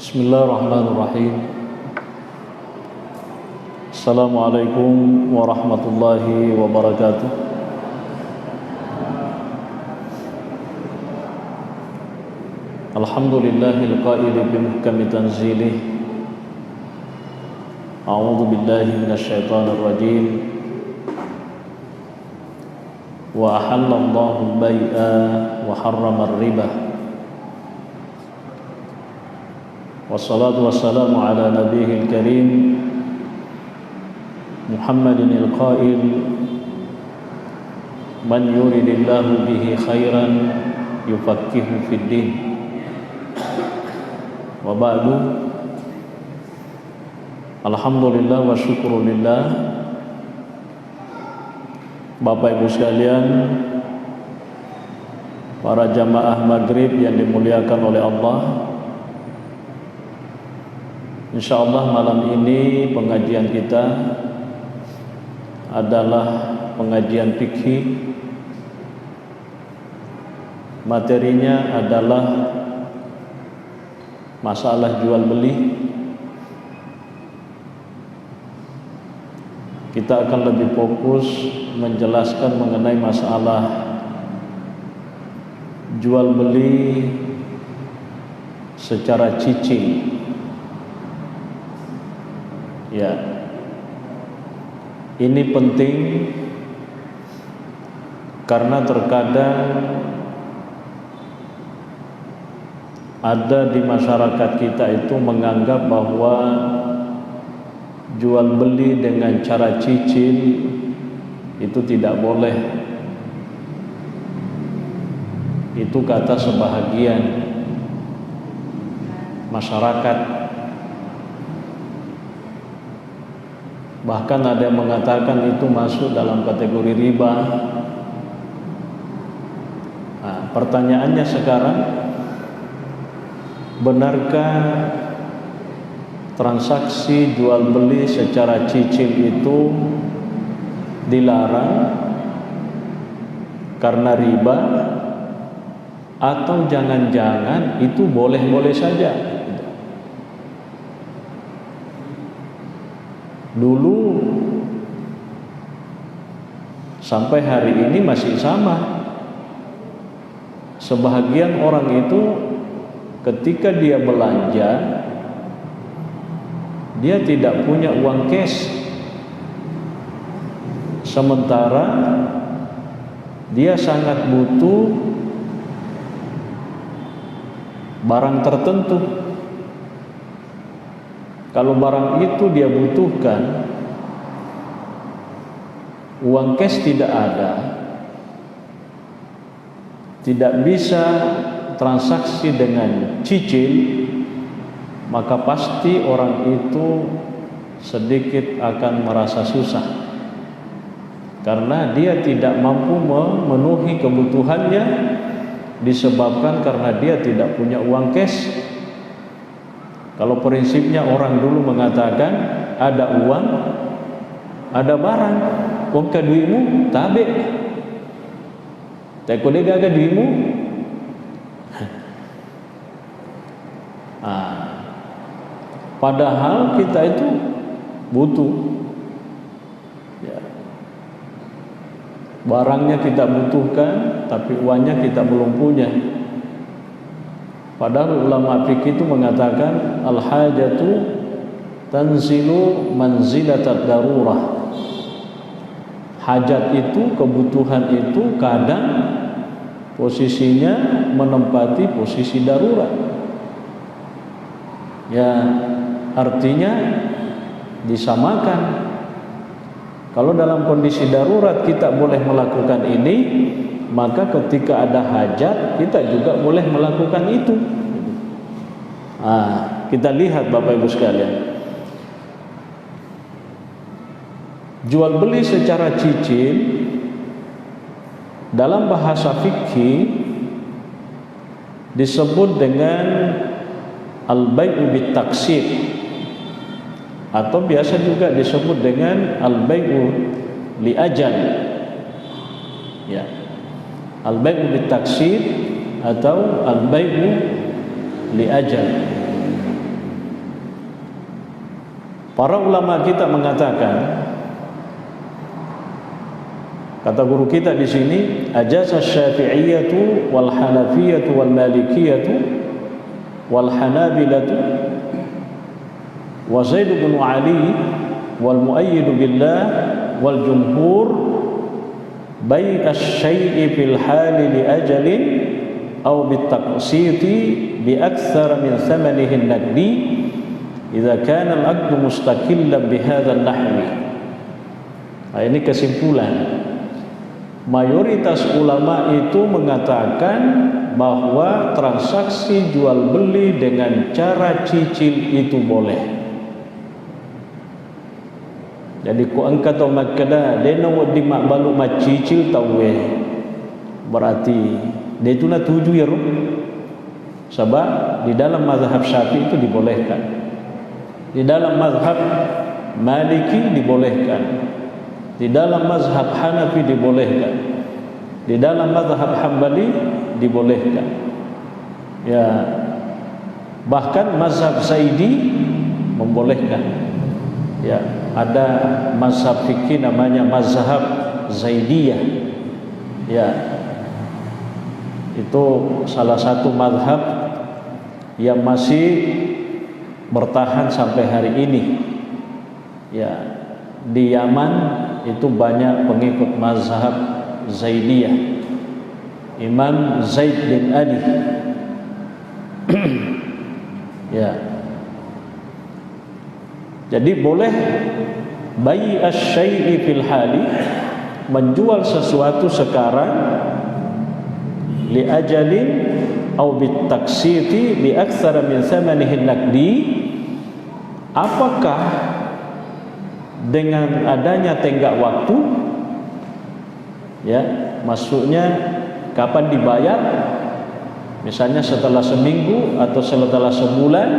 Bismillahirrahmanirrahim. Assalamualaikum warahmatullahi wabarakatuh. Alhamdulillahil qail bi muhkami tanzilih. A'udzu billahi minasyaitonir rajim. Wa ahallallahu al-bai'a wa harrama ar-riba. Wassalatu wassalamu ala nabiyil karim Muhammadin al-qail man yuridillahu bihi khairan yufaqihu fid din. Wa ba'du. Alhamdulillah wa syukrulillah. Bapak Ibu sekalian, para jamaah maghrib yang dimuliakan oleh Allah, insyaallah malam ini pengajian kita adalah pengajian fikih. Materinya adalah masalah jual beli. Kita akan lebih fokus menjelaskan mengenai masalah jual beli secara cicil. Ya, ini penting karena terkadang ada di masyarakat kita itu menganggap bahwa jual beli dengan cara cicil itu tidak boleh. Itu kata sebahagian masyarakat. Bahkan ada yang mengatakan itu masuk dalam kategori riba. Nah, pertanyaannya sekarang, benarkah transaksi jual beli secara cicil itu dilarang karena riba, atau jangan-jangan itu boleh-boleh saja? Dulu sampai hari ini masih sama. Sebahagian orang itu ketika dia belanja, dia tidak punya uang cash, sementara dia sangat butuh barang tertentu. Kalau barang itu dia butuhkan, uang cash tidak ada, tidak bisa transaksi dengan cicil, maka pasti orang itu sedikit akan merasa susah, karena dia tidak mampu memenuhi kebutuhannya disebabkan karena dia tidak punya uang cash. Kalau prinsipnya orang dulu mengatakan ada uang, ada barang, wong ka duitmu tabe, tak kode gaga duitmu. Padahal kita itu butuh, ya. Barangnya kita butuhkan, tapi uangnya kita belum punya. Padahal ulama fikih itu mengatakan al-hajatu tanzilu manzilatat darurah. Hajat itu, kebutuhan itu kadang posisinya menempati posisi darurat. Ya, artinya disamakan. Kalau dalam kondisi darurat kita boleh melakukan ini, maka ketika ada hajat kita juga boleh melakukan itu. Kita lihat Bapak Ibu sekalian, jual beli secara cicil dalam bahasa fikih disebut dengan al-bai'u bit-taqsid, atau biasa juga disebut dengan al-bai'u li ajal. Ya, al-bai'u bit-taqsid atau al-bai'u li ajal. Para ulama kita mengatakan, kata guru kita di sini, ajasa Syafi'iyatu wal Hanafiyatu wal Malikiyatu wal Hanabilatu wa Zaid bin Ali wal Muayyid billah wal Jumhur bai' asy-syai'i fil hali li ajalin aw bit taqsiti bi aktsara min thamanihi an-naqdi idza kana al-aqdu mustaqillan bi hadzal nahwi. Nah, ini kesimpulan. Mayoritas ulama itu mengatakan bahwa transaksi jual beli dengan cara cicil itu boleh. Jadi ku angkat atau makada dena wadi mak balu mak cicil tawe. Berarti dia itu na tuju ya ruh. Sebab di dalam mazhab Syafi'i itu dibolehkan. Di dalam mazhab Maliki dibolehkan. Di dalam mazhab Hanafi dibolehkan. Di dalam mazhab Hambali dibolehkan. Ya, bahkan mazhab Zaidi membolehkan. Ya, ada mazhab fikih namanya mazhab Zaidiyah. Ya, itu salah satu mazhab yang masih bertahan sampai hari ini. Ya, di Yaman itu banyak pengikut mazhab Zaidiyah. Imam Zaid bin Ali. Ya. Jadi boleh bai' asy-syai'i fil hali, menjual sesuatu sekarang li ajalin au bit taksiti bi aktsara min thamanihi naqdi. Apakah dengan adanya tenggat waktu, ya, maksudnya kapan dibayar, misalnya setelah seminggu atau setelah sebulan,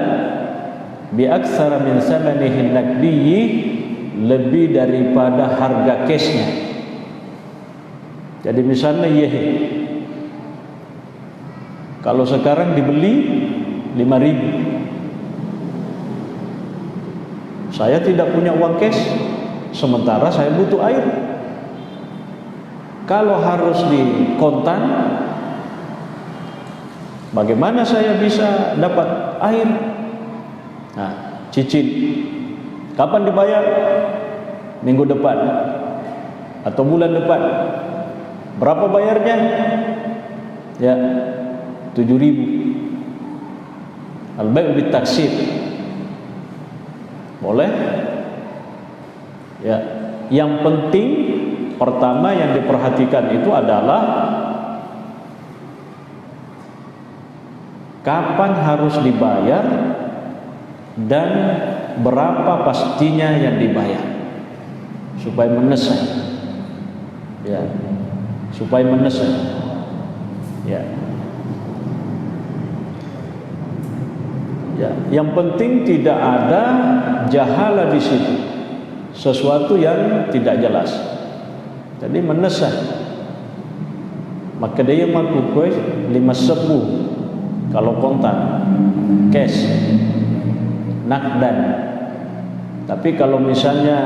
bi aktsara min thamanihi naqdi, lebih daripada harga cashnya. Jadi misalnya kalau sekarang dibeli 5.000, saya tidak punya uang cash, sementara saya butuh air. Kalau harus di kontan, bagaimana saya bisa dapat air? Nah, cicil. Kapan dibayar? Minggu depan atau bulan depan. Berapa bayarnya? Ya, 7.000. Al-bai' bit taksid. Boleh? Ya. Yang penting pertama yang diperhatikan itu adalah kapan harus dibayar dan berapa pastinya yang dibayar, supaya menesan. Ya. Supaya menesan. Ya. Ya, yang penting tidak ada jahala di situ, sesuatu yang tidak jelas. Jadi menesan. Maka dia mampu 5.000 kalau kontan, cash, nakdan. Tapi kalau misalnya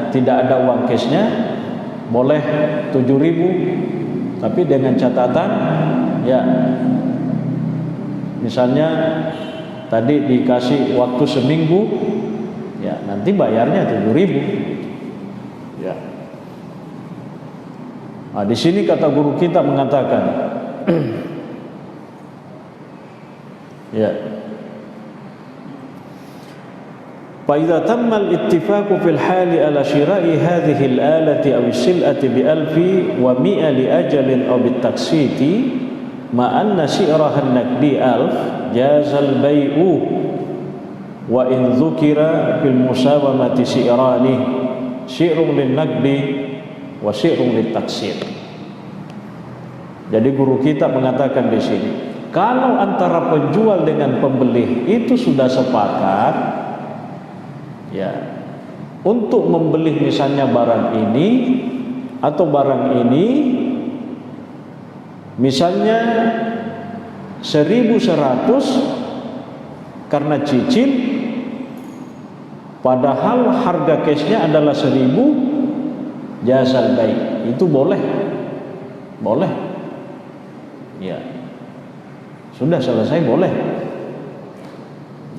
tidak ada uang cashnya, boleh 7.000, tapi dengan catatan, ya, misalnya tadi dikasih waktu seminggu, ya nanti bayarnya 7.000. Ya. Nah, di sini kata guru kita mengatakan, ya, fa idza tamma al-ittifaqu fil hali ala shira'i hadhihi al-alati aw as-sil'ati bi 1,000 wa 100 li ajalin aw bit taksiti ma anna syi'raha an-naqdi 1,000 jazal bai'u wa in dzukira fil musawamati syi'rani syi'run lin naqdi wa syi'run lit taksir. Jadi guru kita mengatakan di sini, kalau antara penjual dengan pembeli itu sudah sepakat, ya, untuk membeli misalnya barang ini atau barang ini, misalnya 1.100 karena cicil, padahal harga cashnya adalah 1.000 jazal bai. Itu boleh? Boleh. Ya. Sudah selesai, boleh.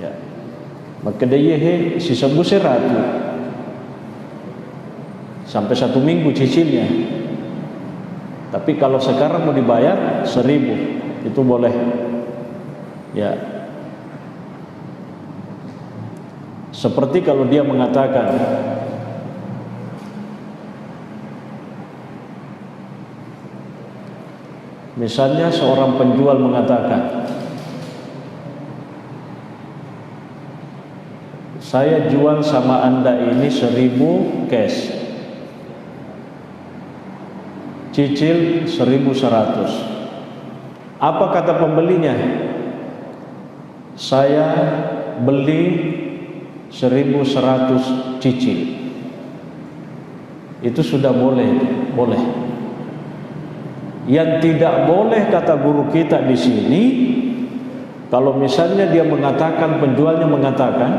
Ya. Maka dia si sebu 100 sampai 1 minggu cicilnya. Tapi kalau sekarang mau dibayar 1.000, itu boleh. Ya. Seperti kalau dia mengatakan, misalnya seorang penjual mengatakan, saya jual sama Anda ini 1.000 cash, cicil 1.100. Apa kata pembelinya? Saya beli 1.100 cicil. Itu sudah boleh, boleh. Yang tidak boleh kata guru kita di sini, kalau misalnya dia mengatakan, penjualnya mengatakan,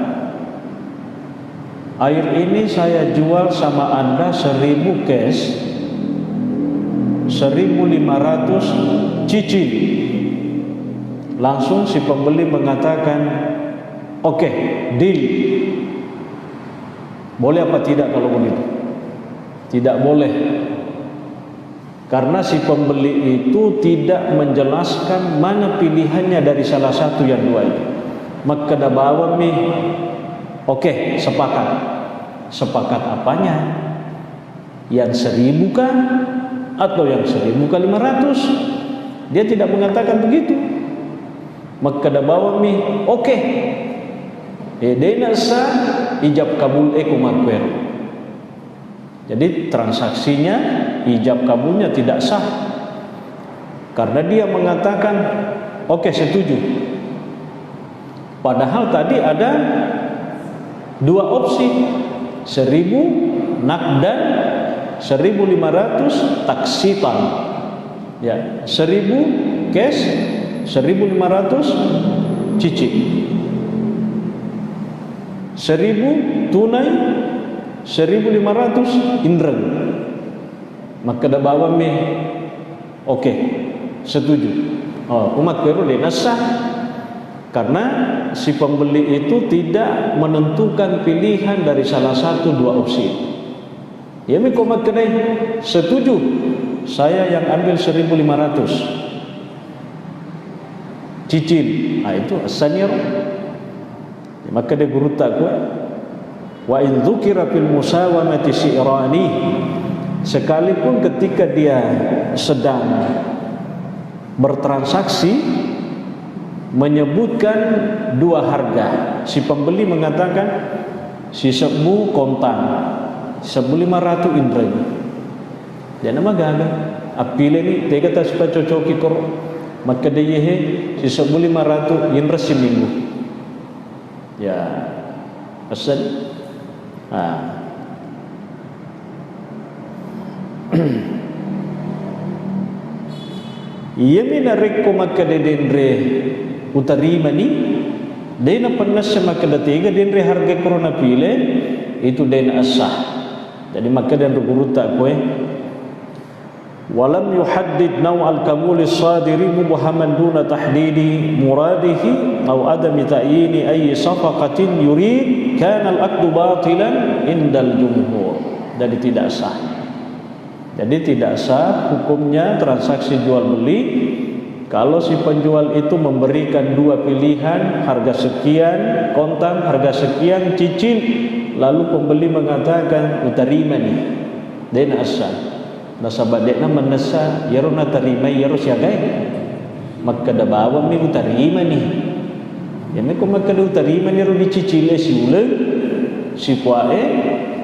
air ini saya jual sama Anda 1.000 cash, 1.500 cicil. Langsung si pembeli mengatakan, oke, deal. Boleh apa tidak kalau begitu? Tidak boleh. Karena si pembeli itu tidak menjelaskan mana pilihannya dari salah satu yang dua itu. Maka dah bawa mi, oke, sepakat. Sepakat apanya? Yang 1.000 kah? Atau yang 1.000 kali 500? Dia tidak mengatakan begitu. Maka dah bawa mi, oke. Dena sah ijab kabul makwero. Jadi transaksinya, ijab kabulnya tidak sah, karena dia mengatakan oke, setuju. Padahal tadi ada dua opsi, 1.000 nakdan, 1.500 taksitan. Ya, 1.000 cash, 1.500 cicil. 1.000 tunai, 1.500 indra. Maka dah bawa mi, oke, setuju. Umat baru dia sah, karena si pembeli itu tidak menentukan pilihan dari salah satu dua opsi. Ya mi umat kedai setuju, saya yang ambil 1.500 cicil. Itu asalnya. Maka dia guru tak kuat. Wa in dzukira fil musawamati syi'rani, sekalipun ketika dia sedang bertransaksi menyebutkan dua harga, si pembeli mengatakan si sebu kontan, sebu 500 indra. Dia nama gaga apile ni tega tas pa cocoki kor, maka dia si sebu 500 indra seminggu. Ya, pesan. Ia menarik maka dendre utarima ni, dena panas maka datiga dendre harga corona pile itu dena asah. Jadi maka dan guru tak kue. Walam yuhaddid naw al-kabul as-sadiri mubhaman duna tahdidi muradihi aw adami ta'yini ayyi safaqatin yurid kana al-aqdu batilan indal jumhur. Jadi tidak sah. Jadi tidak sah hukumnya transaksi jual beli kalau si penjual itu memberikan dua pilihan, harga sekian kontan, harga sekian cicil, lalu pembeli mengatakan utarima ni dena asah. Nasabah dekna menesa yaruna tarima yaru siagai, maka dah bawa mi utarima ni. Ya me ko maka dah utarima ni ru dicicile si uleung si kuae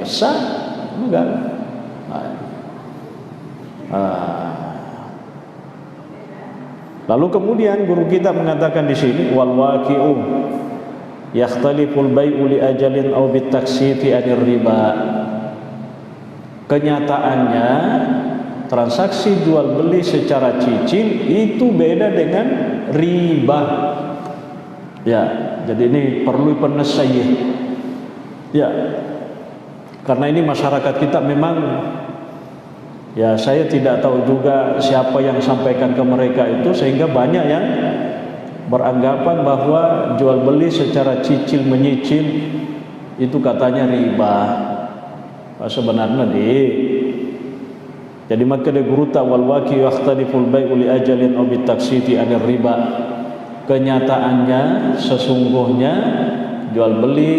sah enggak. Lalu kemudian guru kita mengatakan di sini wal waqi'u yakhtaliful bai'u li ajalin aw bit taksifi anir riba. Kenyataannya transaksi jual beli secara cicil itu beda dengan riba. Ya, jadi ini perlu penesayih. Ya, karena ini masyarakat kita memang, ya saya tidak tahu juga siapa yang sampaikan ke mereka itu, sehingga banyak yang beranggapan bahwa jual beli secara cicil menyicil itu katanya riba. Sebenarnya jadi maka de guruta wal waqi yaxtaliful bai'u li ajalin aw bitaksiti anir riba. Kenyataannya sesungguhnya jual beli,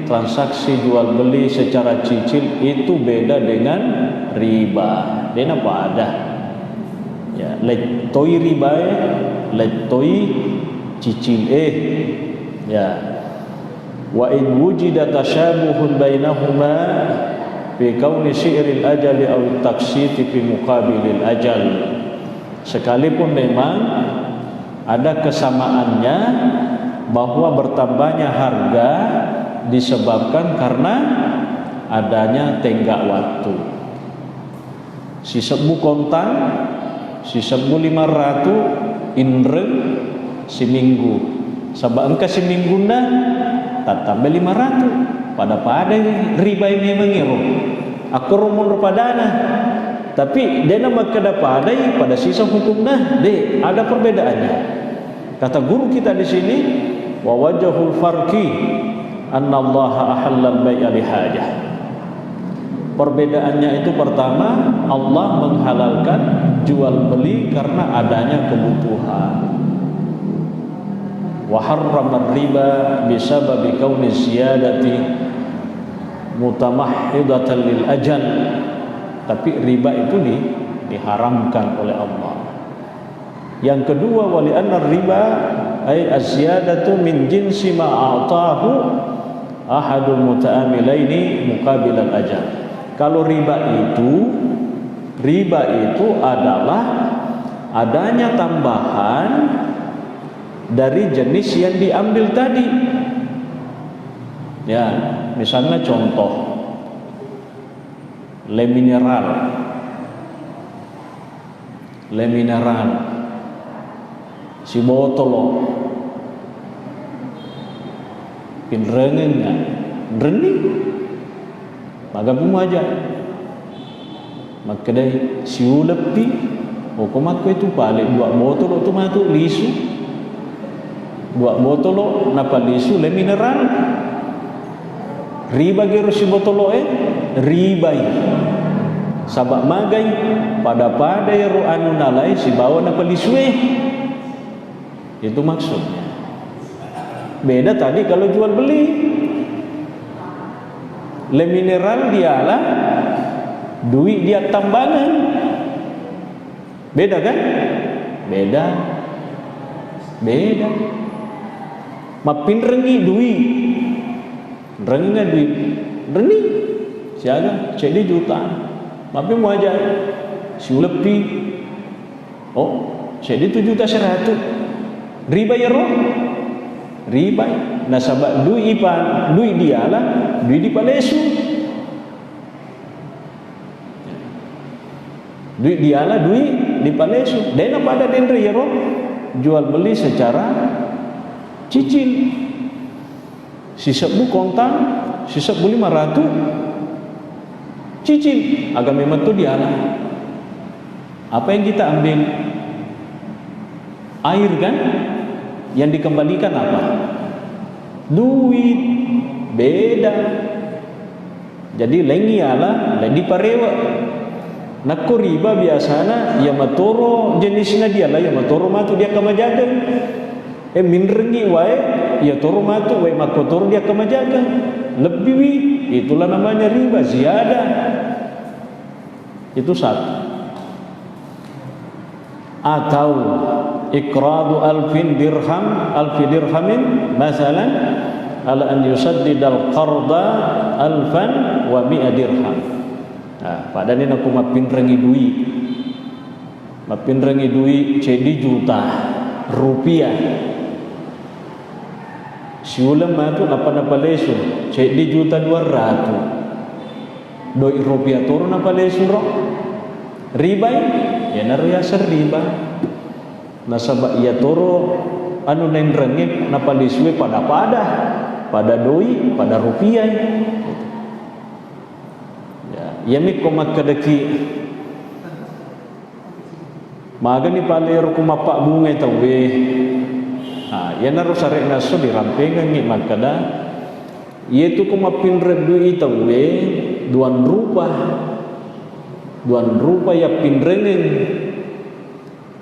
transaksi jual beli secara cicil itu beda dengan riba. Dia apa ada? Ya, letoi riba, letoi cicil ya. Wa in wujida tashabuhun bainahuma fi kauni syi'ril ajali aw taksiti fi muqabilil ajal. Sekalipun memang ada kesamaannya bahwa bertambahnya harga disebabkan karena adanya tenggak waktu. Si sebu kontan, si sebu 500 indreng seminggu. Sabak engka seminggu na tak tambah 500. Pada riba ini mengiru. Aku rumun rupadana. Tapi dia nama kedapadai pada sisa hukumnya, ada perbedaannya. Kata guru kita di sini, wa wajhul farqi anna Allah ahallal bai'a li hajah. Perbedaannya itu pertama, Allah menghalalkan jual beli karena adanya kebutuhan. Wa harrama riba bisababi kauni ziyadati mutamahhidatan lil ajal. Tapi riba itu diharamkan oleh Allah. Yang kedua, wali anna riba ay az-ziyadatu min jinsi ma a'tahu ahadul muta'amilaini muqabil al-ajal. Kalau riba itu adalah adanya tambahan dari jenis yang diambil tadi. Ya, misalnya contoh le mineral si botolo pinrengennya dreni magamu aja makadai si ulepi okomakko itu pale dua botolo tu matu lisu dua botolo napa lisu le mineral riba gero si botolo ribai sabak magai pada ru anu nalai si bawa napa lisue. Itu maksudnya. Beda tadi kalau jual beli. Le mineral dialah duit dia tambangan. Beda kan? Beda. Mapin rengi duit. Rengi duit. Rengi. Siaga, jadi jutaan. Tapi mau aja si lebih. Oh, jadi 7.100.000. Riba ya roh. Riba. Nasabak duit ipan, duit dialah, duit di palesu. Duit dialah, duit di palesu. Dan apa ada dendre ya roh? Jual beli secara cicil. Si sebu kontan, si sebu 500. Cicil, agak memang itu dialah. Apa yang kita ambil? Air kan? Yang dikembalikan apa? Duit. Beda. Jadi lengi ala, di parewa. Nakko riba biasana, ya matoro jenisnya dia lah, ya matoro matu dia kamajagan. Minrengi wae, ya toro matu wae makotoro dia kamajagan. Lebih itulah namanya riba ziyadah. Itu satu. Atau iqradu alfi dirhamin masalan ala an yusaddidal qarda alfan wa mi'a dirham. Nah, padahal ini aku mapinrengi duit jadi juta rupiah. Si ulama tu napa lesu jadi juta 200. Doi rupiah turun apa lesu roh? Riba ya naruya seriba. Nasabak ia toro anu nendrengi napa lesu pada pada doi, pada rupiah. Ya mi ko makadaki maga ni paler ko mapak bunga tawe. Ya naru sarek naso dirampengan ni makada yaitu ko mapinreg dui tawe duan rupa ya pinrengen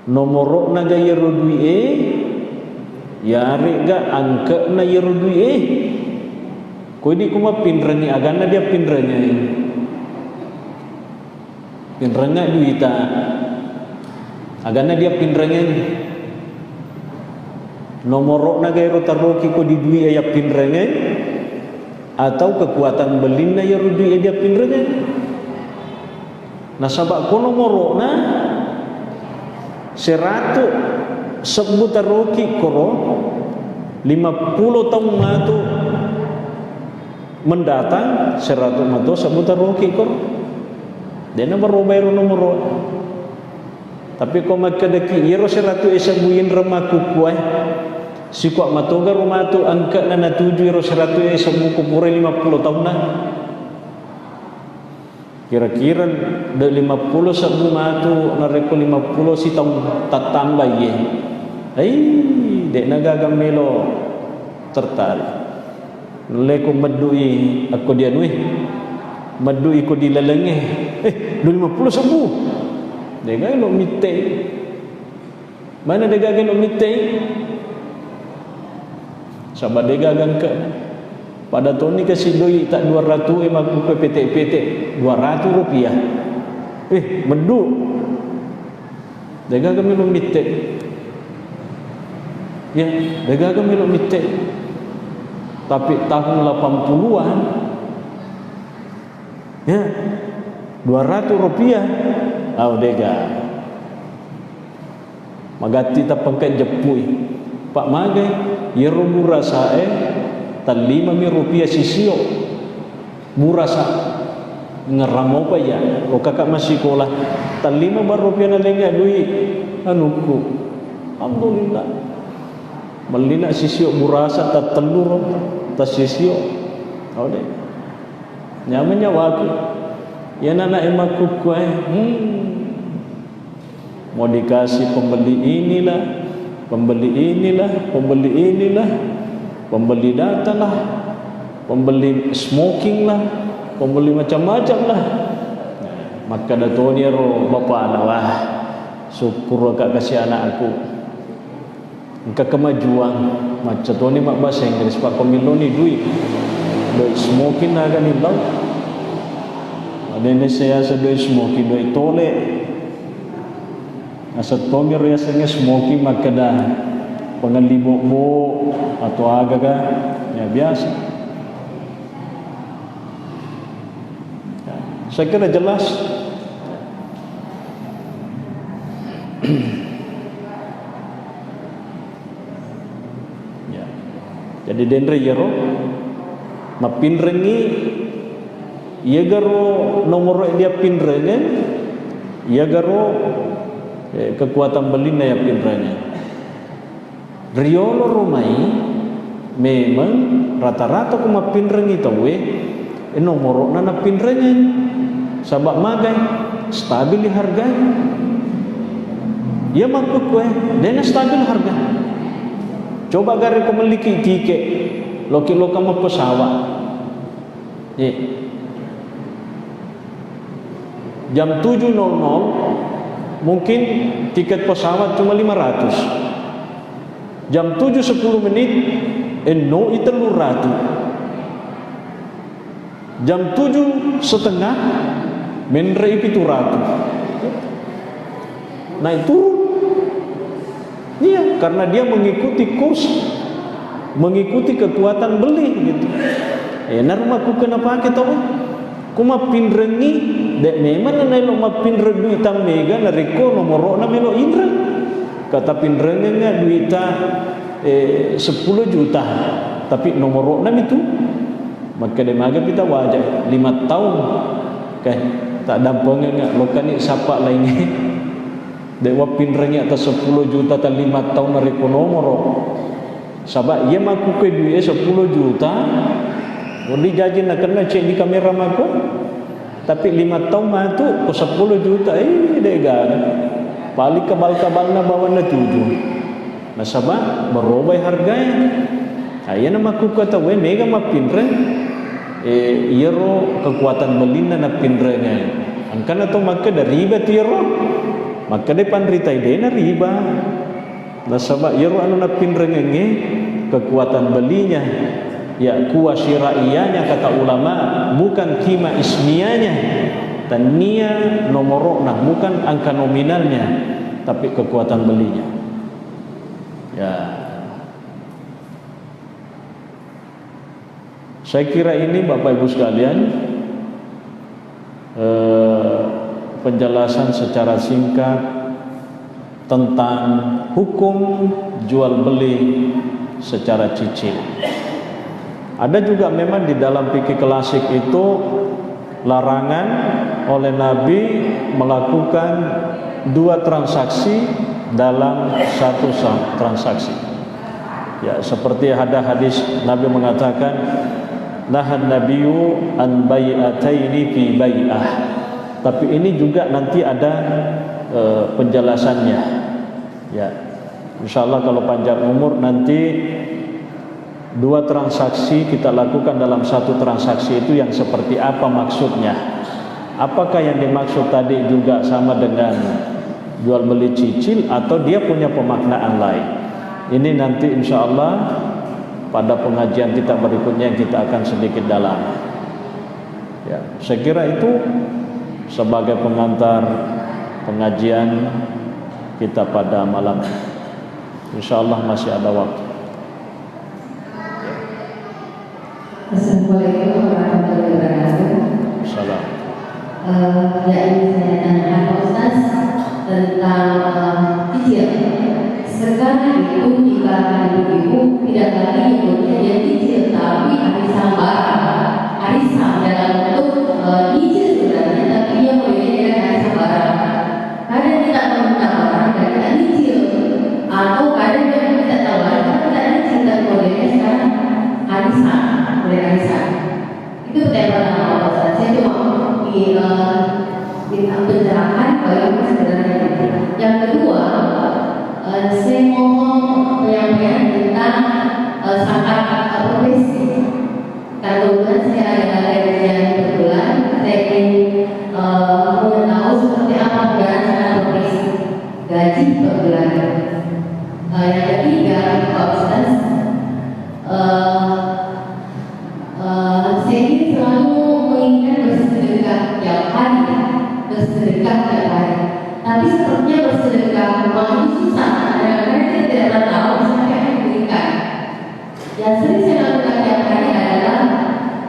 nomorok na ga yero dui yari ga angka na yero dui ko di ko mapinrengi agana dia pinrenga duita agana dia pinrengen nomorok na ga yero taroki ko di dui ya pinrengen atau kekuatan belina ya rudi dia pinrengen. Nah sabak kono morokna 100 sebuta roki koro 50 tahun matu mendatang 100 matu sebuta roki koro dia nama robairo nomoro tapi kau makadaki yero 100 esabuin remaku kuai si kuat matoga rumah tu angkat na 7 ro 100 semua kupure 50 tahun nah kira-kira de 50 sebu matu nareko 50 si tahun tak tambah ye dek naga melo tertarik leko medui aku dia nuih medui ko dilalenge 50 sebu dek ga lo mite mana dek ga lo mite sahabat dia gagang ke pada tahun ni kasih doi tak 200 emang PT 200 rupiah medu dia gagang melo mite ya dia gagang melo mite tapi tahun 80-an ya 200 rupiah dega magati tapangkan jepui Pak Magai yero murah sae tan 5 rupiah sisio murah sa ngeramo pa ya o kakak masih sekolah tan 5 rupiah na lenga duit anuku alhamdulillah melina sisio murah sa ta telur ta sisio ode nyamanya waku ya nana emaku kuai mau dikasih pembeli inilah pembeli data lah, pembeli smoking lah, pembeli macam-macam lah. Maka datoni ro bapa anak wah syukur agak kasih anak aku engka kemajuan macam toni mak bahasa Inggris pak komiloni duit smoking agak ni lau ada ni saya sedoi smoking doi tole asal tomir ya senge smoking makada pengalibo atau agak ya biasa. Saya kira jelas. Ya. Jadi dendre yero mapinrengi ia garo nomor dia pinrengen ia garo kekuatan belina ya pinranya riolo rumai memang rata-rata kuma pinrengi tawe nomor nana pinrengen sabak magai stabil harganya ia mampu kue dena stabil harga coba gare ko memiliki tiket loki-loka mau pesawat jam 7.00 mungkin tiket pesawat cuma 500 jam 7.10 menit no itu luratu jam 7.30 menrei itu ratu naik turun iya karena dia mengikuti kurs mengikuti kekuatan beli gitu narmaku kenapa kita kuma pinrengi dek memang na lo mapinreng duita mega nariko nomor na melo indra kata pinrengnya duita 10 juta tapi nomor na itu maka demaga kita wajah 5 tahun kan tak dampangnya lokani siapa lainnya dewa pinrengnya atas 10 juta tak 5 tahun nariko nomor Sebab ia maku ke duit 10 juta, boleh jadi nak kena cek di kamera maku. Tapi 5 tahun mah tu ke 10 juta dega. Balik kabal-kabalna bawana 7. Nah sebab berubah harganya. Ayah nama ku kata we mega mapinre. Iro kekuatan belina na pinrengan. Angkana to maka dari riba tiro. Maka depan ritai dena riba. Nah sebab iro anu na pinrengan kekuatan belinya ya kuwa syiraiyanya kata ulama bukan kima ismiyanya dan nia nomorokna bukan angka nominalnya tapi kekuatan belinya ya. Saya kira ini Bapak Ibu sekalian penjelasan secara singkat tentang hukum jual beli secara cicil. Ada juga memang di dalam fikih klasik itu larangan oleh Nabi melakukan 2 transaksi dalam satu transaksi. Ya, seperti ada hadis Nabi mengatakan nahan nabiyyu an bai'ataini fi bai'ah. Tapi ini juga nanti ada penjelasannya. Ya. Insyaallah kalau panjang umur nanti 2 transaksi kita lakukan dalam satu transaksi itu yang seperti apa maksudnya? Apakah yang dimaksud tadi juga sama dengan jual beli cicil atau dia punya pemaknaan lain? Ini nanti insya Allah pada pengajian kita berikutnya kita akan sedikit dalam. Ya, saya kira itu sebagai pengantar pengajian kita pada malam. Insya Allah masih ada waktu. Assalamualaikum warahmatullahi wabarakatuh. Salam. Ya, ini saya tanya Pak Ustaz tentang cicil. Sekarang itu di kalangan ibu-ibu tidak lagi nyebutnya dia cicil, tapi arisan barang. Arisan dalam bentuk cicil sebenarnya, tapi dia memiliki arisan barang. Kadang kita meminta barang dan tidak cicil, atau kadang dia tidak tahu barang tapi tidak cicil dan modelnya sekarang arisan. Arisan itu tema pertama Pak. Saya cuma penjelasan bagaimana sebenarnya. Yang kedua, saya ngomong penyampaian tentang sangat profesi. Kebetulan saya ada kajian berbulan, saya ingin tahu seperti apa peran sangat profesi gaji per bulan. Yang ketiga, Pak Ustaz, saya ini selalu menginginkan bersedekah tiap hari, tapi sepertinya bersedekah uang itu susah, karena kita tidak tahu siapa yang diberikan. Yang sering saya lakukan tiap hari adalah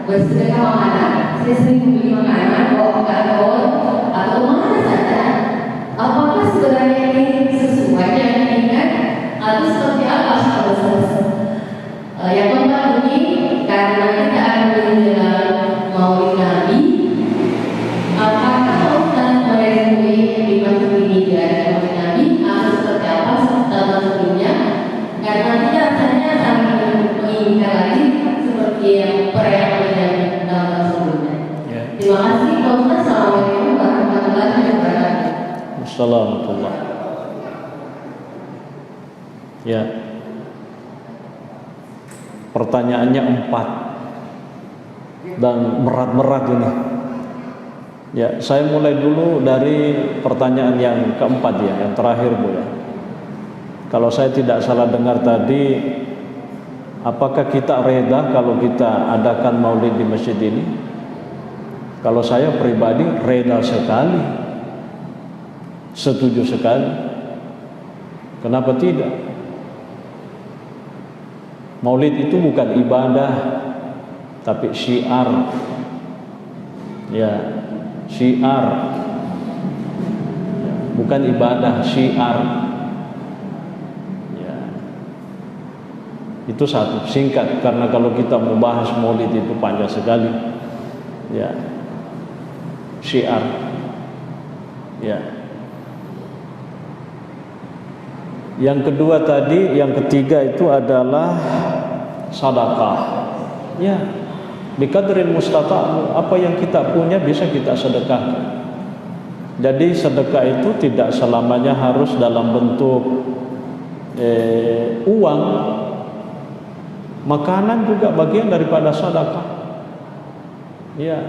bersedekah makanan. Saya sering membeli makanan, bawa ke kantor atau mana saja. Apakah sebenarnya ini sesuai yang diinginkan atau seperti apa proses? Yang keempat ini karena kita akan menjelang Maulid Nabi, apakah Ustaz mereview di masjid ini dari Maulid Nabi atau seperti apa setelah sebelumnya? Karena kita rasanya sangat menginginkan lagi seperti yang perayaan Maulid Nabi tahun sebelumnya. Terima kasih Pak Ustaz. Assalamualaikum warahmatullahi wabarakatuh. Assalamualaikum. Ya. Pertanyaannya 4 dan berat-berat ini. Ya, saya mulai dulu dari pertanyaan yang keempat ya, yang terakhir Bu ya. Kalau saya tidak salah dengar tadi, apakah kita reda kalau kita adakan maulid di masjid ini? Kalau saya pribadi reda sekali, setuju sekali. Kenapa tidak? Maulid itu bukan ibadah, tapi syiar. Ya, syiar. Bukan ibadah, syiar. Ya. Itu satu, singkat, karena kalau kita mau bahas maulid itu panjang sekali. Ya. Syiar. Ya. Yang kedua tadi, yang ketiga itu adalah sedekah. Ya, bi qadril mustata', apa yang kita punya bisa kita sedekahkan. Jadi sedekah itu tidak selamanya harus dalam bentuk uang. Makanan juga bagian daripada sedekah. Ya.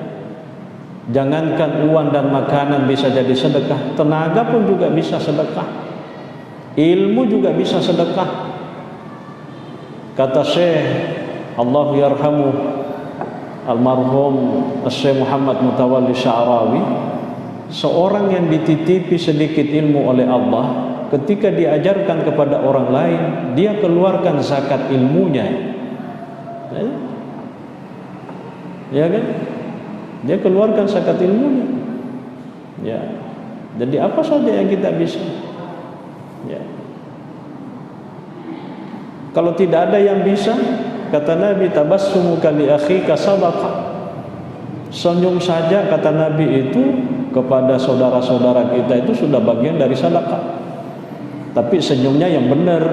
Jangankan uang dan makanan bisa jadi sedekah, tenaga pun juga bisa sedekah. Ilmu juga bisa sedekah. Kata Syekh Allah yarhamu almarhum Syekh Muhammad Mutawalli Sya'rawi, seorang yang dititipi sedikit ilmu oleh Allah, ketika diajarkan kepada orang lain, dia keluarkan zakat ilmunya. Ya kan? Dia keluarkan zakat ilmunya. Ya. Jadi apa saja yang kita bisa. Ya. Kalau tidak ada yang bisa, kata Nabi, tabassumuka li akhika sadaqah. Senyum saja, kata Nabi, itu kepada saudara-saudara kita itu sudah bagian dari sedekah. Tapi senyumnya yang benar.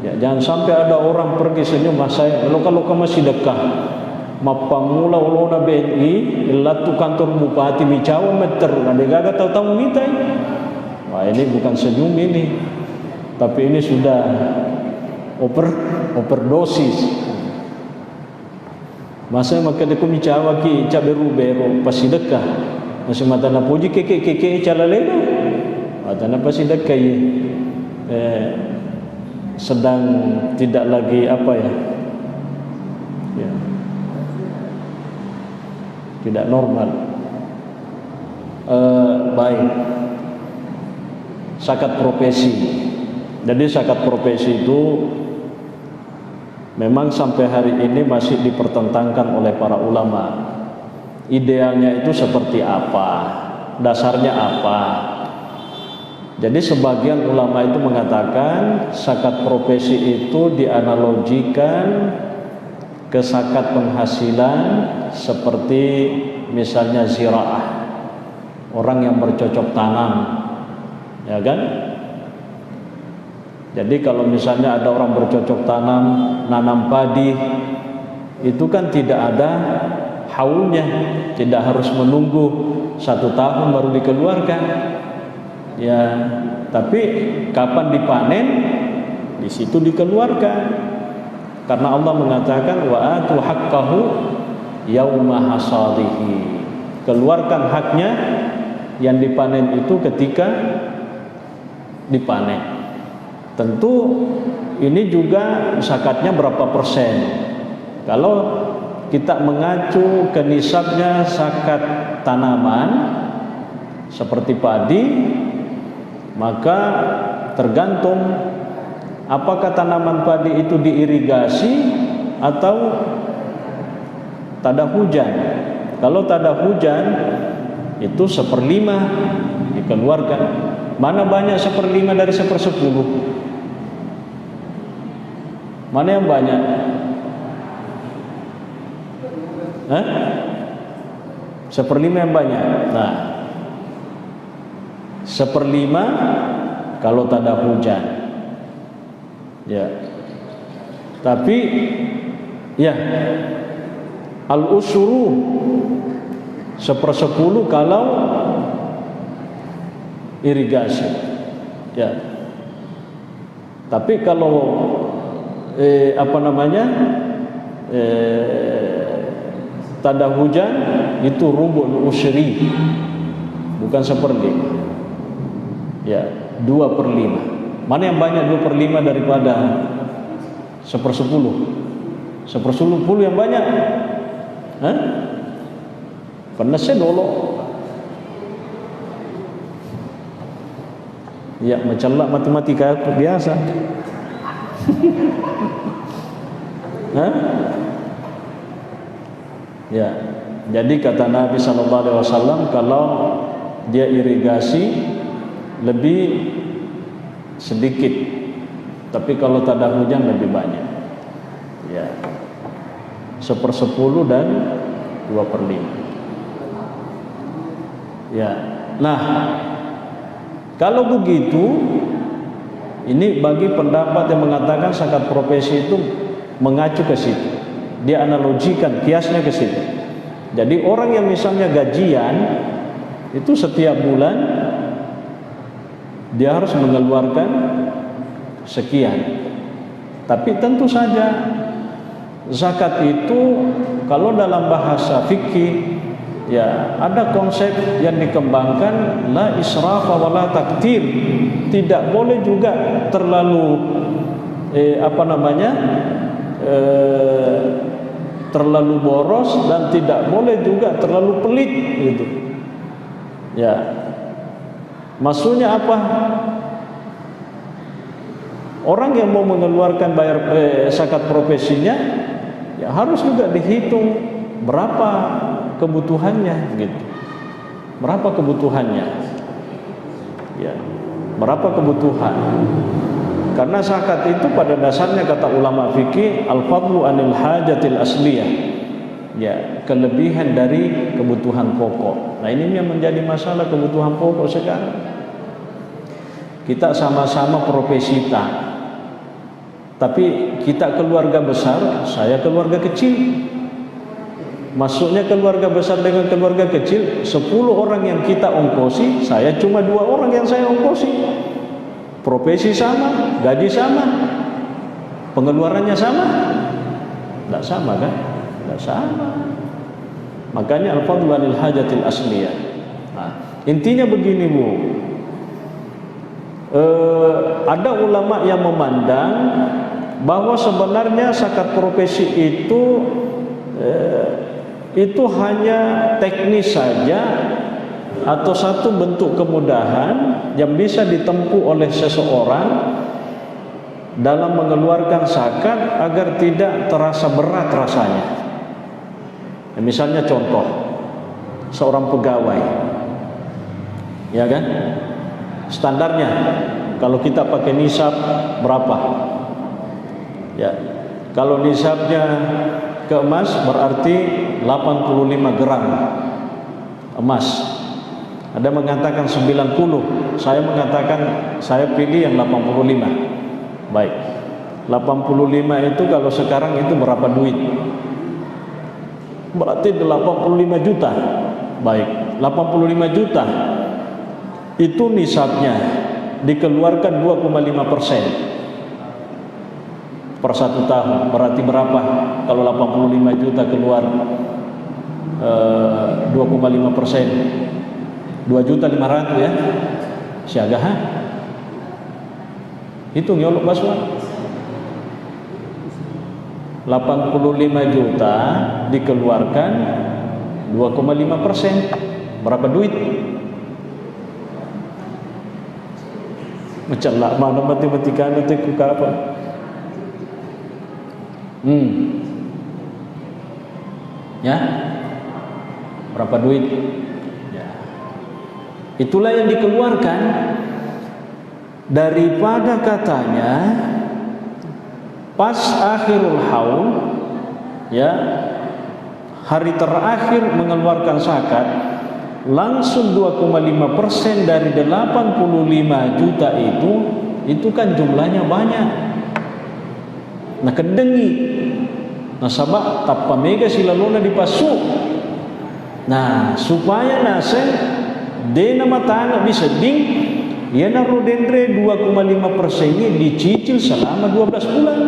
Ya, jangan sampai ada orang pergi senyum, mas saya kalau kamu sedekah mapamula ulona BNI ilatu kantor bupati Micawa meter ada gagal tahu-tahu minta. Wah, ini bukan senyum ini, tapi ini sudah overdosis. Masa maka deku Micawa ki caberu pas sedekah masih mata na puji keke calaleno mata na pas sedekah sedang tidak lagi apa ya, tidak normal. Baik, zakat profesi. Jadi zakat profesi itu memang sampai hari ini masih dipertentangkan oleh para ulama. Idealnya itu seperti apa, dasarnya apa. Jadi sebagian ulama itu mengatakan zakat profesi itu dianalogikan ke zakat penghasilan seperti misalnya ziraah, orang yang bercocok tanam, ya kan? Jadi kalau misalnya ada orang bercocok tanam, nanam padi, itu kan tidak ada haulnya, tidak harus menunggu 1 tahun baru dikeluarkan. Ya, tapi kapan dipanen, di situ dikeluarkan. Karena Allah mengatakan wa atu haqqahu yauma hasadihi. Keluarkan haknya yang dipanen itu ketika dipanen. Tentu ini juga zakatnya berapa persen. Kalau kita mengacu ke nisabnya zakat tanaman seperti padi, maka tergantung apakah tanaman padi itu diirigasi atau tak ada hujan. Kalau tak ada hujan, itu 1/5 dikeluarkan. Mana banyak 1/5 dari 1/10? Mana yang banyak? 1/5 yang banyak. Nah, 1/5 kalau tak ada hujan. Ya. Tapi ya, al-usyuru 1/10 kalau irigasi. Ya. Tapi kalau tanda hujan itu rubu'ul usyri, bukan 1/5. Ya, 2/5. Mana yang banyak 2/5 daripada 1/10? 1/10 yang banyak. Panasnya dulu. Ya, mencelak matematika biasa. Ya, jadi kata Nabi SAW, kalau dia irigasi lebih sedikit, tapi kalau tak ada hujan lebih banyak. Ya, 1/10 dan 2/5. Ya, nah kalau begitu Ini bagi pendapat yang mengatakan zakat profesi itu mengacu ke situ. Dia analogikan, kiasnya ke situ. Jadi orang yang misalnya gajian itu setiap bulan dia harus mengeluarkan sekian. Tapi tentu saja zakat itu kalau dalam bahasa fikih ya ada konsep yang dikembangkan, la israfa wa la taktir. Tidak boleh juga terlalu terlalu boros dan tidak boleh juga terlalu pelit gitu. Ya. Maksudnya apa? Orang yang mau mengeluarkan bayar zakat profesinya ya harus juga dihitung berapa kebutuhannya gitu. Berapa kebutuhannya? Ya. Berapa kebutuhan? Karena zakat itu pada dasarnya kata ulama fikih al-fadlu anil hajatil asliyah. Ya, kelebihan dari kebutuhan pokok. Nah, ini yang menjadi masalah kebutuhan pokok sekarang. Kita sama-sama profesi tak. Tapi kita keluarga besar, saya keluarga kecil. Masuknya keluarga besar dengan keluarga kecil, 10 orang yang kita ongkosi, saya cuma 2 orang yang saya ongkosi. Profesi sama, gaji sama, pengeluarannya sama? Tidak sama kan? Tidak sama. Makanya al-fadlu anil hajatil asliyah. Nah, intinya begini Bu, ada ulama yang memandang bahwa sebenarnya zakat profesi itu hanya teknis saja atau satu bentuk kemudahan yang bisa ditempuh oleh seseorang dalam mengeluarkan zakat agar tidak terasa berat rasanya. Misalnya contoh, seorang pegawai, ya kan? Standarnya kalau kita pakai nisab berapa? Ya, kalau nisabnya ke emas berarti 85 gram emas. Ada mengatakan 90, saya mengatakan saya pilih yang 85. Baik, 85 itu kalau sekarang itu berapa duit? Berarti 85 juta. Baik, 85 juta itu nisabnya, dikeluarkan 2,5% per 1 tahun. Berarti berapa? Kalau 85 juta keluar 2,5%, 2.500.000 ya. Siagaha. Hitung nyolok baswa. 85 juta dikeluarkan 2,5%. Berapa duit? Macam lah mana matematika nanti ku apa? Ya. Berapa duit? Ya. Itulah yang dikeluarkan daripada katanya pas akhirul haul, ya, hari terakhir mengeluarkan zakat, langsung 2,5% dari 85 juta itu kan jumlahnya banyak. Nah kedengi nasabah tappa mega silalona dipasuk. Nah supaya nase dena matana bisa ding ya naruh dendre 2,5% ini dicicil selama 12 bulan.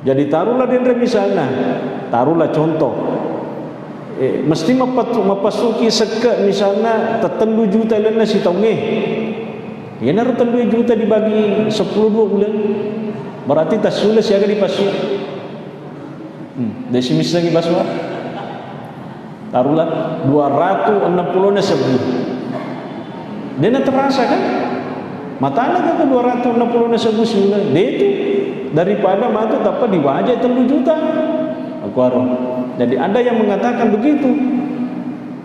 Jadi taruhlah dendre misalnya, taruhlah contoh mesti mapasuki seke misalnya tertendu juta lena si taunge. Ya naruh 3 juta dibagi 10 2 bulan. Berarti tak sulit siaga dipasuk. Desimis lagi baswa. Taruhlah 260 na sebulan. Dia terasa kan? Matana kan 260 na sebulan. Dia itu daripada matu dapat diwajah 3 juta. Aku harus. Jadi ada yang mengatakan begitu.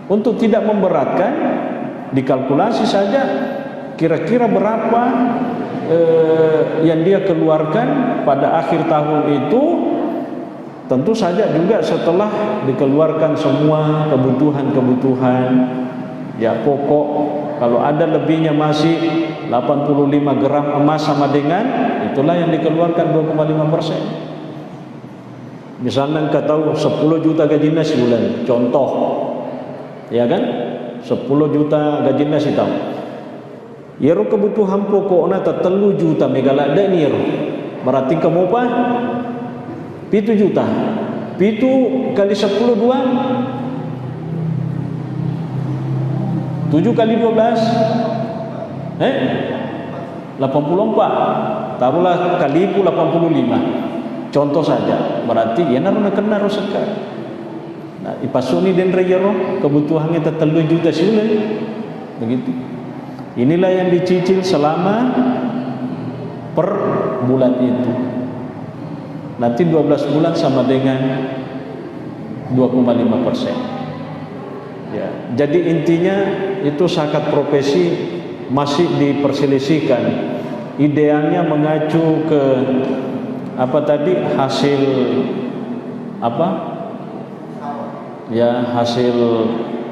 Untuk tidak memberatkan, dikalkulasi saja kira-kira berapa yang dia keluarkan pada akhir tahun itu. Tentu saja juga setelah dikeluarkan semua kebutuhan-kebutuhan ya pokok, kalau ada lebihnya masih 85 gram emas sama dengan, itulah yang dikeluarkan 2,5%. Misalnya engkau tahu 10 juta gajinya sebulan, contoh, ya kan? 10 juta gajinya sih tahu. Yero kebutuhan pokoknya tertelu juta megala ada nih yero. Berarti kamu apa? 7 juta. 7 kali 10 2. 7 kali 12 84. Taruhlah kali 85. Contoh saja. Berarti ya naruh kena rusaka. Nah, ipasuni den reyero kebutuhannya tertelu juta sebulan. Begitu. Inilah yang dicicil selama per bulan itu. Nanti 12 bulan sama dengan 2,5%. Ya, jadi intinya itu zakat profesi masih diperselisihkan. Idealnya mengacu ke apa tadi, hasil apa? Ya, hasil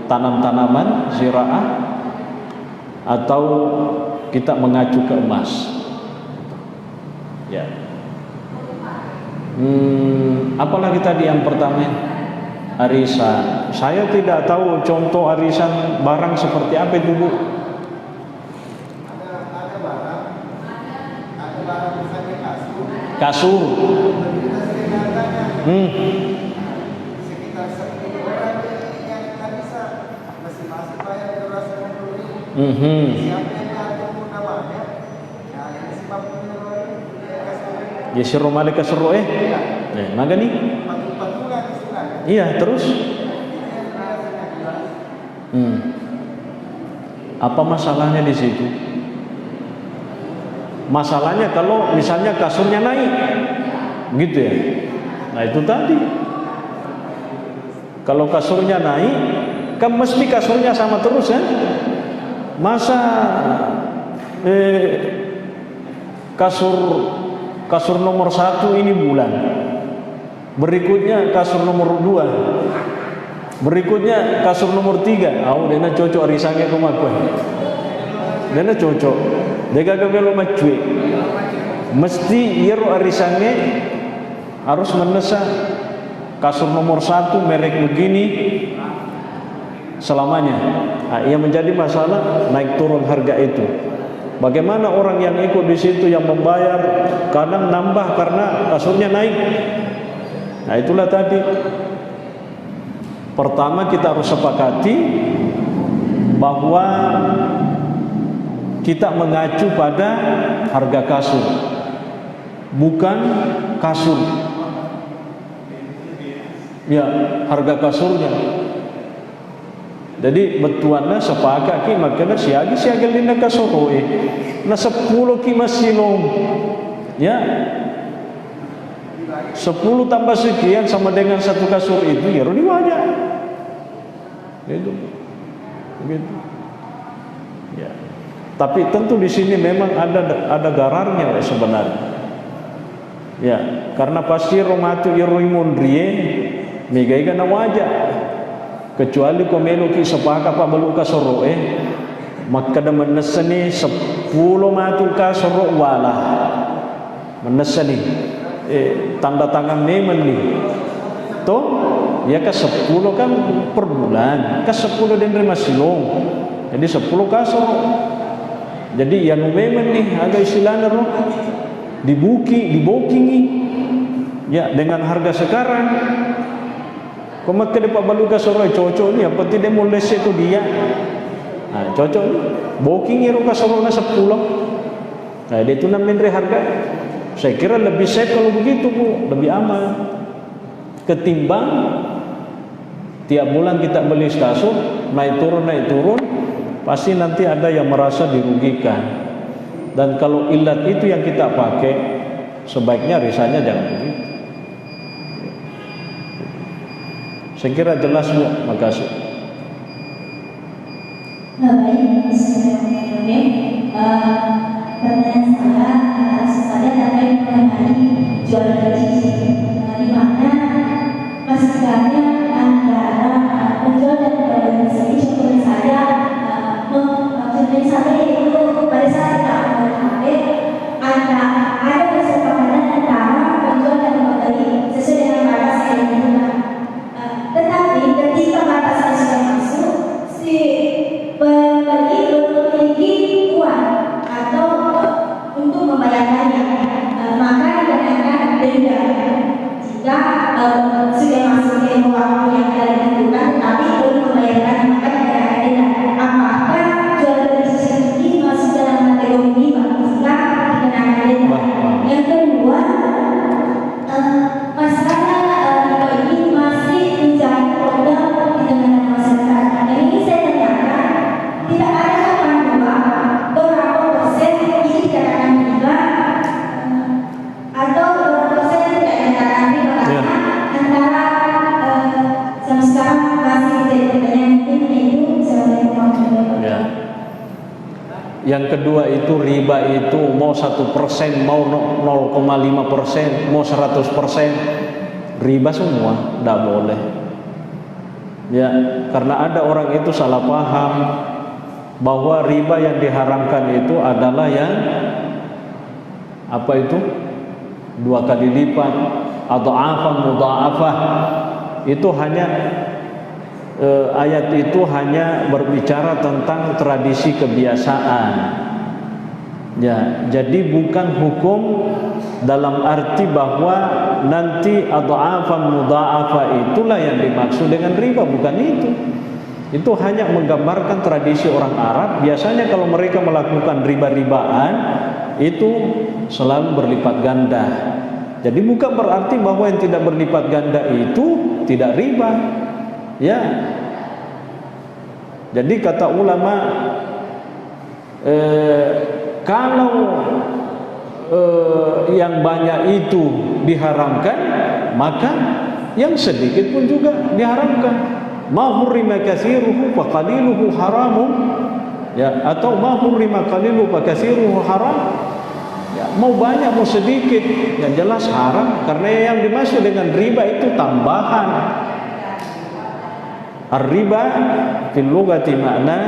tanam-tanaman ziraah, atau kita mengacu ke emas. Ya. Apalagi tadi yang pertama, arisan. Saya tidak tahu contoh arisan barang seperti apa itu, Bu. Ada barang misalnya Kasur. sekitar 10 orang yang nggak bisa, masing-masing bayar 250.000. Siapa yang diatur namanya? Nah, yang disebab Ya sirro malik kasro naga nih. patung-patungan istilahnya. Iya, terus apa masalahnya di situ? Masalahnya kalau misalnya kasurnya naik, gitu ya. Nah itu tadi. Kalau kasurnya naik, kan mesti kasurnya sama terus kan? Masa kasur nomor 1 ini bulan, berikutnya kasur nomor 2, berikutnya kasur nomor 3. Dena cocok arisannya ke makwe. Dena cocok. Dega gabelo macue. Mesti yero arisannya harus menesa kasur nomor 1 merek begini selamanya. Nah, yang menjadi masalah naik turun harga itu. Bagaimana orang yang ikut di situ yang membayar kadang nambah karena kasurnya naik. Nah, itulah tadi. Pertama kita harus sepakati bahwa kita mengacu pada harga kasur, bukan kasur. Ya, harga kasurnya. Jadi betuannya sepakat ki makanya siagi lina kasoroe. Na 10 ki masilong. Ya. 10 tambah sekian sama dengan 1 kasur itu ya di wajah. Gitu. Begitu. Ya. Tapi tentu di sini memang ada gararnya sebenarnya. Ya, karena pasti romatu iroi rie megai kana wajah. Kecuali komelo ki sepaka pa baluka soro maka da menesani 10 matu ka soro wala menesani tanda tangan nemen nih to ya ka 10 kan per bulan ka 10 den rima silong jadi 10 ka soro jadi ya nemen nih ada istilahnya ro dibokingi ya dengan harga sekarang. Komat ke depan baluka soro cocok ni apa tidak mau les itu dia. Nah, cocok ni. Booking iro ka soro na 10. Nah, dia itu namanya harga. Saya kira lebih safe kalau begitu, Bu, lebih aman. Ketimbang tiap bulan kita beli kasur, naik turun, pasti nanti ada yang merasa dirugikan. Dan kalau ilat itu yang kita pakai, sebaiknya risanya jangan begitu. Saya kira jelas, Bu. Makasih. Baik, Bismillahirrahmanirrahim. Pertanyaan saya terkait mengenai jual beli, di mana masuknya antara penjual dan pembeli. Contohnya saya, yaitu pada saat kita jika sudah masuk tempo waktu yang telah ditentukan tetapi belum membayarkan maka dikenakan denda. Apakah jual beli sesuatu ini masuk dalam kategori riba sehingga dikenakan denda? Yang kedua, masalah riba ini masih menjadi problem di tengah masyarakat. Dan ini saya tanyakan, tidak ada panduan berapa persen ini dikatakan riba atau berapa persen tidak dikatakan riba, karena antara sampai sekarang masih jadi pertanyaan itu sebagai pemahaman. Ya. Yang kedua itu riba itu mau 1%, mau 0,5%, mau 100%, riba semua, tidak boleh. Ya, karena ada orang itu salah paham bahwa riba yang diharamkan itu adalah yang apa itu 2 kali lipat atau afan mudha'afah. Itu hanya ayat itu hanya berbicara tentang tradisi kebiasaan. Ya, jadi bukan hukum dalam arti bahwa nanti adha'afan mudha'afa itulah yang dimaksud dengan riba, bukan itu. Itu hanya menggambarkan tradisi orang Arab. Biasanya kalau mereka melakukan riba-ribaan itu selalu berlipat ganda. Jadi bukan berarti bahwa yang tidak berlipat ganda itu tidak riba. Ya. Jadi kata ulama, kalau yang banyak itu diharamkan, maka yang sedikit pun juga diharamkan. Ma hurrima katsiruhu fa qaliluhu haramun, ya, atau ma hurrima qaliluhu fa katsiruhu haram. Ya, mau banyak mau sedikit, yang jelas haram, karena yang dimaksud dengan riba itu tambahan. Ar-riba fil lughati makna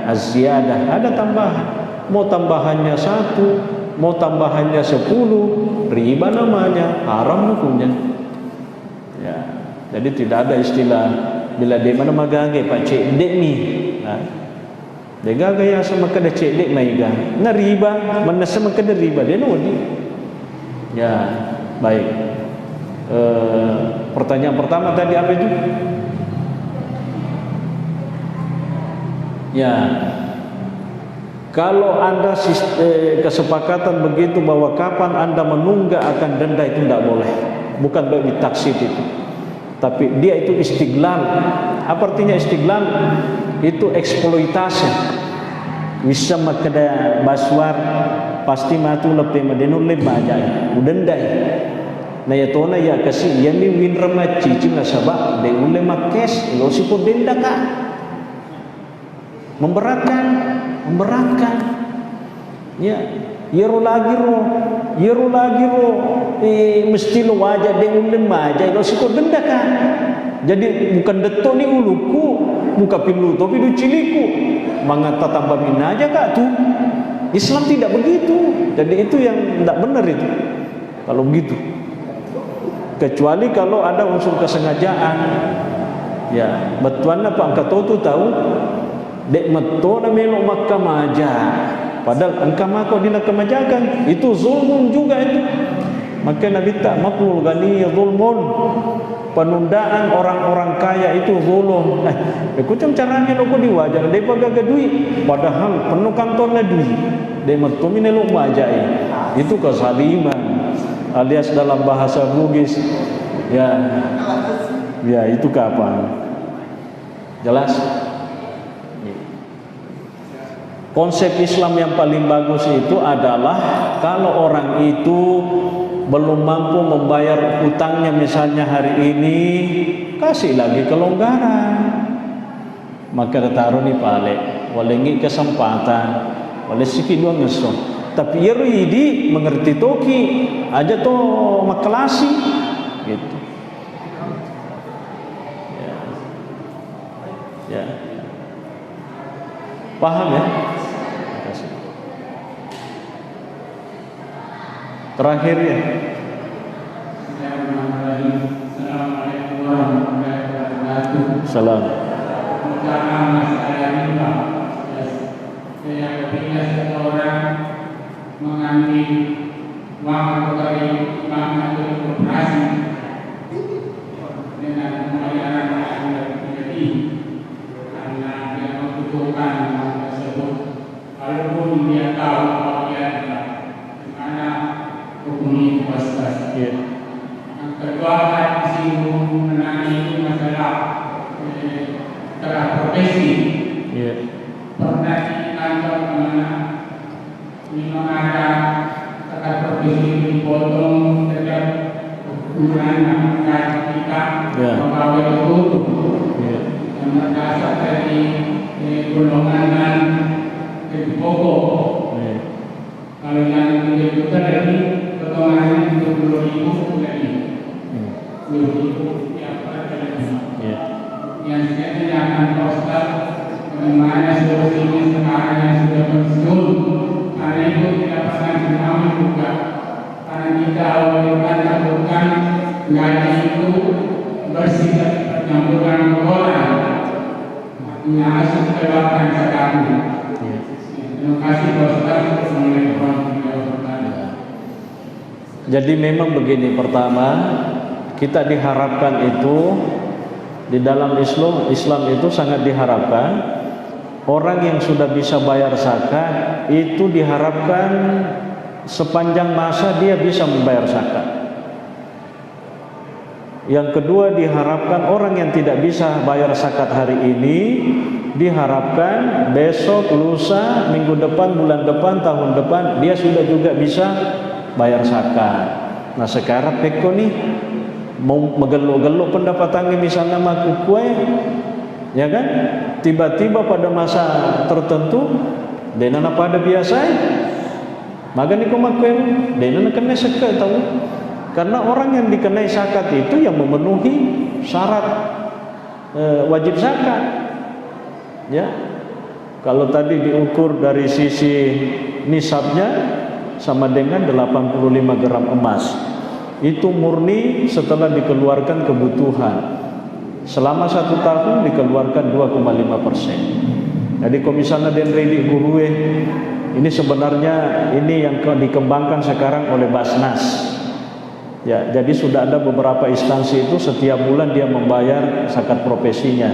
az-ziyadah, ada tambahan. Mau tambahannya 1, mau tambahannya 10, riba namanya, haram hukumnya. Ya, jadi tidak ada istilah bila dia mana magage pak cek dek ni. Dia gaya sama kada cek dek maiga. Na riba, mana sama kada riba dia no ni. Ya, baik. Pertanyaan pertama tadi apa itu? Ya, kalau Anda kesepakatan begitu bahwa kapan Anda menunggak akan denda itu tidak boleh. Bukan bagi taksir itu, tapi dia itu istiglal. Apa artinya istiglal? Itu eksploitasi. Bisa makada baswar pasti matu lepe madenun le majai udendai. Na ya tona ya kasi yami winrama cicing nasaba de ule makes lo si ko denda ka. Memberatkan. Ya, yero lagi ro, mesti lo wajah dengan lemajai lo siko denda kan. Jadi bukan deto ni uluku, buka pilu tapi du ciliku, mangata tambah minaja kak tuh. Islam tidak begitu. Jadi itu yang tidak benar itu. Kalau begitu, kecuali kalau ada unsur kesengajaan. Ya, betuan apa angkat tu tahu. Dek meto na melok makka maja, padahal engkau mako dina kemajakan itu zulmun juga itu. Maka Nabi tak maklul gani zulmun, penundaan orang-orang kaya itu zulum. Ikutam caranya loko diwajar dek pagaga duit, padahal penuh kantornya duit. Dek meto minelok majai, itu kesaliman alias dalam bahasa Bugis. Ya itu kapan? Jelas? Konsep Islam yang paling bagus itu adalah kalau orang itu belum mampu membayar utangnya misalnya hari ini, kasih lagi kelonggaran. Maka taruh ni pale, walengi kesempatan, wale sikit dua ngesong. Tapi yeru idi mengerti toki aja to makelasi gitu. Ya. Paham ya? Terakhir ya. Assalamualaikum warahmatullahi wabarakatuh. Salam. Saya kepingin seseorang mengambil uang atau dari bank atau koperasi itu Ya. yang berdasar dari golongan pokok. Ya. Kalau yang dibutuhkan dari potongannya 20.000 dari 20.000 tiap hari. Ya. Yang sebenarnya akan prostat bagaimana solusinya sekarang yang sudah pensiun, karena itu tidak pernah dinamis juga, karena kita awalnya lakukan gaji itu bersih dari percampuran kotoran, artinya harus dikeluarkan sekarang. Ya. Terima kasih prostat mengenai pertanyaan. Jadi memang begini, pertama kita diharapkan itu di dalam Islam itu sangat diharapkan orang yang sudah bisa bayar zakat itu diharapkan sepanjang masa dia bisa membayar zakat. Yang kedua, diharapkan orang yang tidak bisa bayar zakat hari ini diharapkan besok, lusa, minggu depan, bulan depan, tahun depan dia sudah juga bisa bayar zakat. Nah sekarang peko nih mau megelo-gelo pendapatannya misalnya maku kue, ya kan? Tiba-tiba pada masa tertentu, denana pada biasa, maka ni kumakue, denana kena zakat tahu? Karena orang yang dikenai zakat itu yang memenuhi syarat wajib zakat, ya. Kalau tadi diukur dari sisi nisabnya sama dengan 85 gram emas. Itu murni setelah dikeluarkan kebutuhan. Selama 1 tahun dikeluarkan 2,5%. Jadi kalau misalnya den ready gurue, ini sebenarnya ini yang dikembangkan sekarang oleh Basnas. Ya, jadi sudah ada beberapa instansi itu setiap bulan dia membayar zakat profesinya.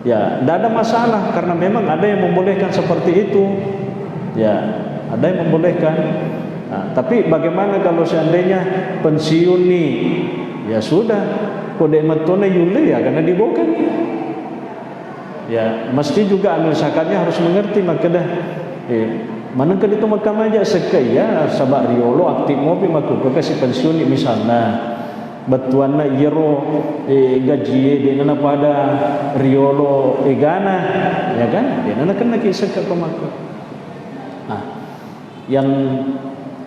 Ya, tidak ada masalah karena memang ada yang membolehkan seperti itu. Ya, ada yang membolehkan. Nah, tapi bagaimana kalau seandainya pensiun nih, ya sudah, kode metone yule ya karena dibokan. Ya, mesti juga amil zakatnya harus mengerti makanya mana kan itu makam aja sekaya sabak riolo aktif ngopi maku kasih pensiun misalnya betuanna yero gaji de nana pada riolo gana ya kan dia nana kena kisah ke maku. Nah, yang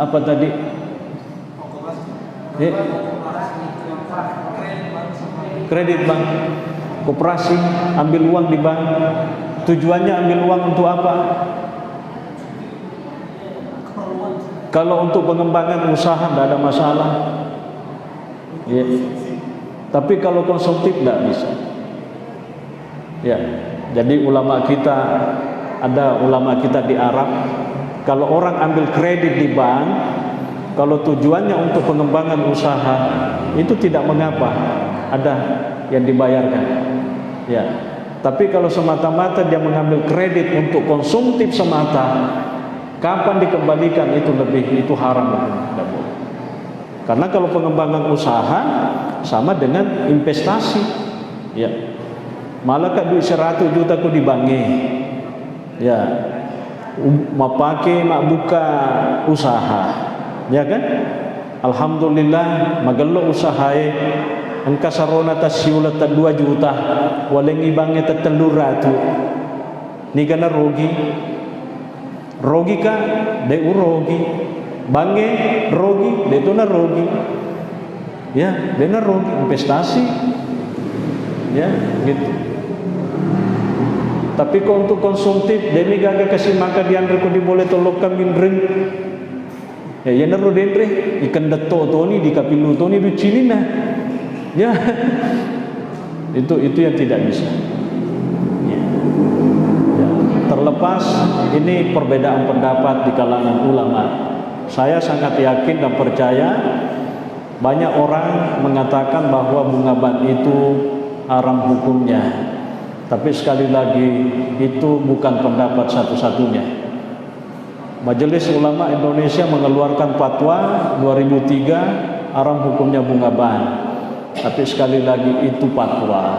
apa tadi? Kredit bank, koperasi, ambil uang di bank. Tujuannya ambil uang untuk apa? Kalau untuk pengembangan usaha tidak ada masalah, ya. Tapi kalau konsumtif tidak bisa. Ya, jadi ulama kita ada ulama kita di Arab. Kalau orang ambil kredit di bank, kalau tujuannya untuk pengembangan usaha itu tidak mengapa, ada yang dibayarkan. Ya, tapi kalau semata-mata dia mengambil kredit untuk konsumtif semata, kapan dikembalikan itu haram, tidak boleh. Karena kalau pengembangan usaha sama dengan investasi, ya. Malah kan duit 100 juta ku di bank, ya. Mau pakai mak buka usaha, ya kan? Alhamdulillah magelo usahae angka sarona tasiulat 2 juta, walengi bange 300. Ni kana rogi ka de urogi bange rogi de tu na rogi, ya de na rogi investasi, ya gitu. Tapi kalau untuk konsumtif demi gaga kasih makan di andre ko di boleh tolok kambing ring ya ya naro dendre ikan deto toni di kapilu toni du cilina, ya itu yang tidak bisa. Terlepas ini perbedaan pendapat di kalangan ulama, saya sangat yakin dan percaya banyak orang mengatakan bahwa bunga ban itu haram hukumnya. Tapi sekali lagi itu bukan pendapat satu-satunya. Majelis Ulama Indonesia mengeluarkan fatwa 2003 haram hukumnya bunga ban. Tapi sekali lagi itu fatwa.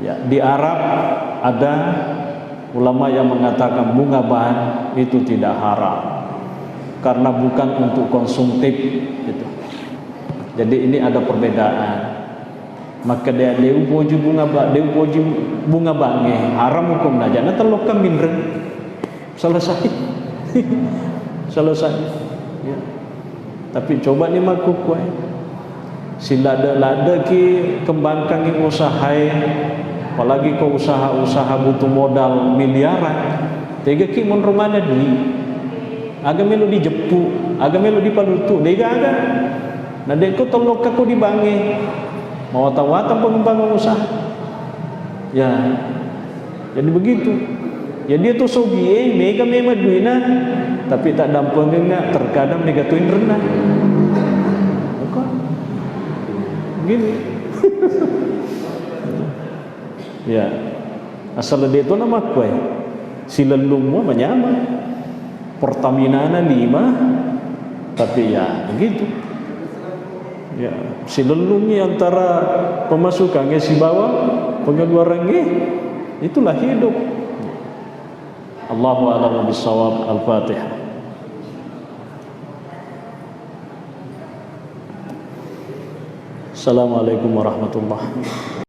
Ya, di Arab ada ulama yang mengatakan bunga ban itu tidak haram karena bukan untuk konsumtif gitu. Jadi ini ada perbedaan. maka dia upoji bunga bange haram hukum dah jangan terlokam minren selesai. Selesai ya. Tapi coba ni maku kuai sila lada ki kembangkan ni usaha, apalagi kau usaha butuh modal miliaran tega ki mon rumana duit aga melu di jepu aga melu di palutu dega aga nah deko tolok aku di bange mau tawatan pengembangan usaha ya. Jadi begitu ya, dia tuh sogi mega memang duina tapi tak dampang enggak terkadang mega tuin rendah kok gini. Ya asal dia itu nama kue silelung mau menyama Pertamina 5 tapi ya begitu ya, silelungnya antara pemasukannya si bawah pengeluarannya itulah hidup. Allahu a'lam bishawab. Al-Fatihah. Assalamualaikum warahmatullahi wabarakatuh.